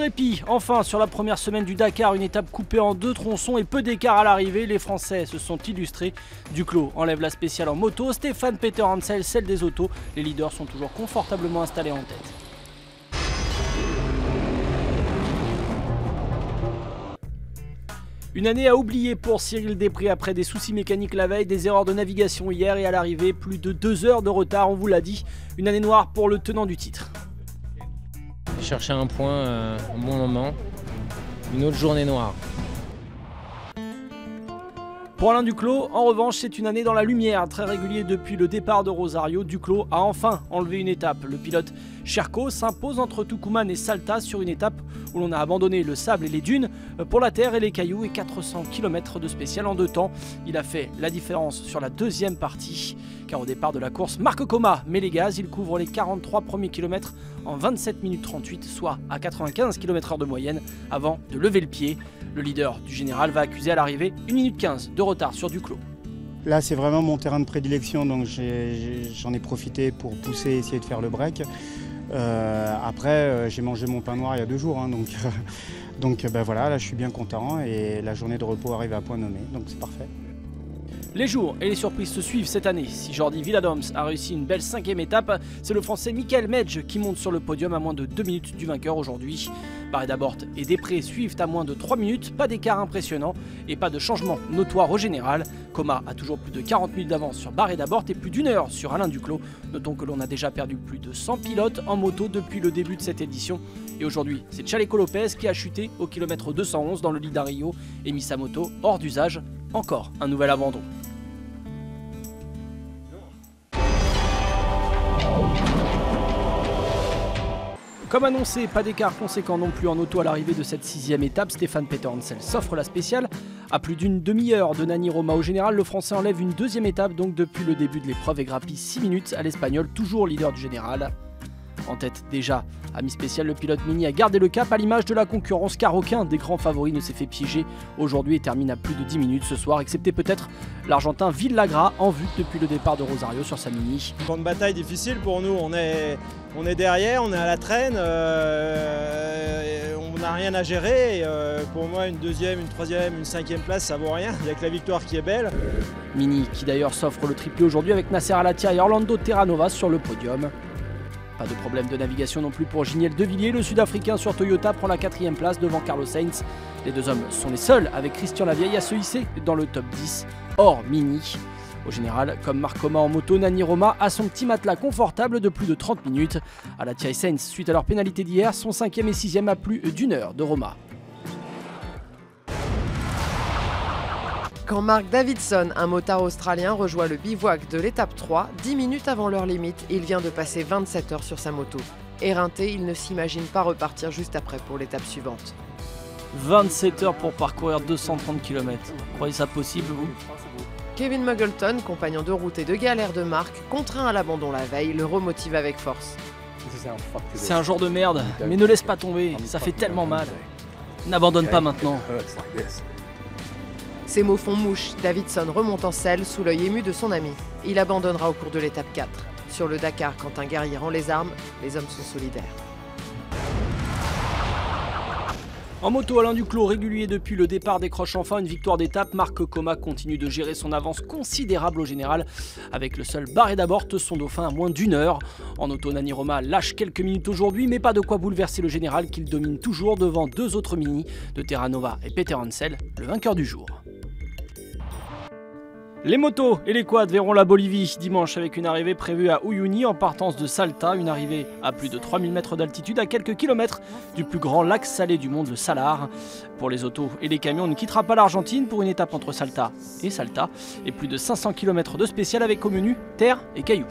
répit, enfin sur la première semaine du Dakar, une étape coupée en 2 tronçons et peu d'écart à l'arrivée. Les Français se sont illustrés. Duclos enlève la spéciale en moto, Stéphane Peter Hansel celle des autos. Les leaders sont toujours confortablement installés en tête. Une année à oublier pour Cyril Després après des soucis mécaniques la veille, des erreurs de navigation hier et à l'arrivée, plus de 2 heures de retard, on vous l'a dit. Une année noire pour le tenant du titre. Chercher un point au bon moment, une autre journée noire. Pour Alain Duclos, en revanche, c'est une année dans la lumière. Très régulier depuis le départ de Rosario, Duclos a enfin enlevé une étape. Le pilote Sherco s'impose entre Tucumán et Salta sur une étape où l'on a abandonné le sable et les dunes pour la terre et les cailloux et 400 km de spécial en 2 temps. Il a fait la différence sur la deuxième partie, car au départ de la course, Marc Coma met les gaz. Il couvre les 43 premiers kilomètres en 27 minutes 38, soit à 95 km/h de moyenne, avant de lever le pied. Le leader du général va accuser à l'arrivée 1 minute 15 de retard sur Duclos. Là, c'est vraiment mon terrain de prédilection, donc j'en ai profité pour pousser et essayer de faire le break. Après, j'ai mangé mon pain noir il y a 2 jours, hein, donc ben voilà, là je suis bien content et la journée de repos arrive à point nommé, donc c'est parfait. Les jours et les surprises se suivent cette année. Si Jordi Villadoms a réussi une belle 5e étape, c'est le français Michael Medj qui monte sur le podium à moins de 2 minutes du vainqueur aujourd'hui. Barret-Dabort et Després suivent à moins de 3 minutes, pas d'écart impressionnant et pas de changement notoire au général. Coma a toujours plus de 40 minutes d'avance sur Barret-Dabort et plus d'1 heure sur Alain Duclos. Notons que l'on a déjà perdu plus de 100 pilotes en moto depuis le début de cette édition. Et aujourd'hui, c'est Chaleco Lopez qui a chuté au kilomètre 211 dans le Lidario et mis sa moto hors d'usage. Encore un nouvel abandon. Comme annoncé, pas d'écart conséquent non plus en auto à l'arrivée de cette 6e étape. Stéphane Peter Hansel s'offre la spéciale. À plus d'une demi-heure de Nani Roma au général, le français enlève une 2e étape donc depuis le début de l'épreuve et grappille 6 minutes à l'espagnol, toujours leader du général. En tête déjà, ami spécial, le pilote Mini a gardé le cap à l'image de la concurrence car aucun des grands favoris ne s'est fait piéger aujourd'hui et termine à plus de 10 minutes ce soir, excepté peut-être l'Argentin Villagra en vue depuis le départ de Rosario sur sa Mini. Une grande bataille difficile pour nous, on est derrière, on est à la traîne, on n'a rien à gérer. Et, pour moi, une 2e, une 3e, une 5e place, ça vaut rien, il n'y a que la victoire qui est belle. Mini qui d'ailleurs s'offre le triplé aujourd'hui avec Nasser Al-Attiyah et Orlando Terranova sur le podium. Pas de problème de navigation non plus pour Giniel Devilliers, le Sud-Africain sur Toyota prend la 4e place devant Carlos Sainz. Les 2 hommes sont les seuls avec Christian Lavieille à se hisser dans le top 10 hors Mini. Au général, comme Marc Coma en moto, Nani Roma a son petit matelas confortable de plus de 30 minutes. Al-Attiyah et Sainz, suite à leur pénalité d'hier, sont 5e et 6e à plus d'1 heure de Roma. Quand Mark Davidson, un motard australien, rejoint le bivouac de l'étape 3, 10 minutes avant l'heure limite, il vient de passer 27 heures sur sa moto. Éreinté, il ne s'imagine pas repartir juste après pour l'étape suivante. 27 heures pour parcourir 230 km. Vous croyez ça possible, vous ? Kevin Muggleton, compagnon de route et de galère de Mark, contraint à l'abandon la veille, le remotive avec force. C'est un jour de merde, mais ne laisse pas tomber, ça fait tellement mal. N'abandonne pas maintenant. Ces mots font mouche, Davidson remonte en selle sous l'œil ému de son ami. Il abandonnera au cours de l'étape 4. Sur le Dakar, quand un guerrier rend les armes, les hommes sont solidaires. En moto, Alain Duclos, régulier depuis le départ, décroche enfin une victoire d'étape. Marc Coma continue de gérer son avance considérable au général, avec le seul Barret-Dabort, son dauphin, à moins d'1 heure. En auto, Nani Roma lâche quelques minutes aujourd'hui, mais pas de quoi bouleverser le général qu'il domine toujours devant 2 autres Mini de Terranova et Peter Hansel, le vainqueur du jour. Les motos et les quads verront la Bolivie dimanche avec une arrivée prévue à Uyuni en partance de Salta, une arrivée à plus de 3000 mètres d'altitude à quelques kilomètres du plus grand lac salé du monde, le Salar. Pour les autos et les camions, on ne quittera pas l'Argentine pour une étape entre Salta et plus de 500 km de spécial avec au menu terre et cailloux.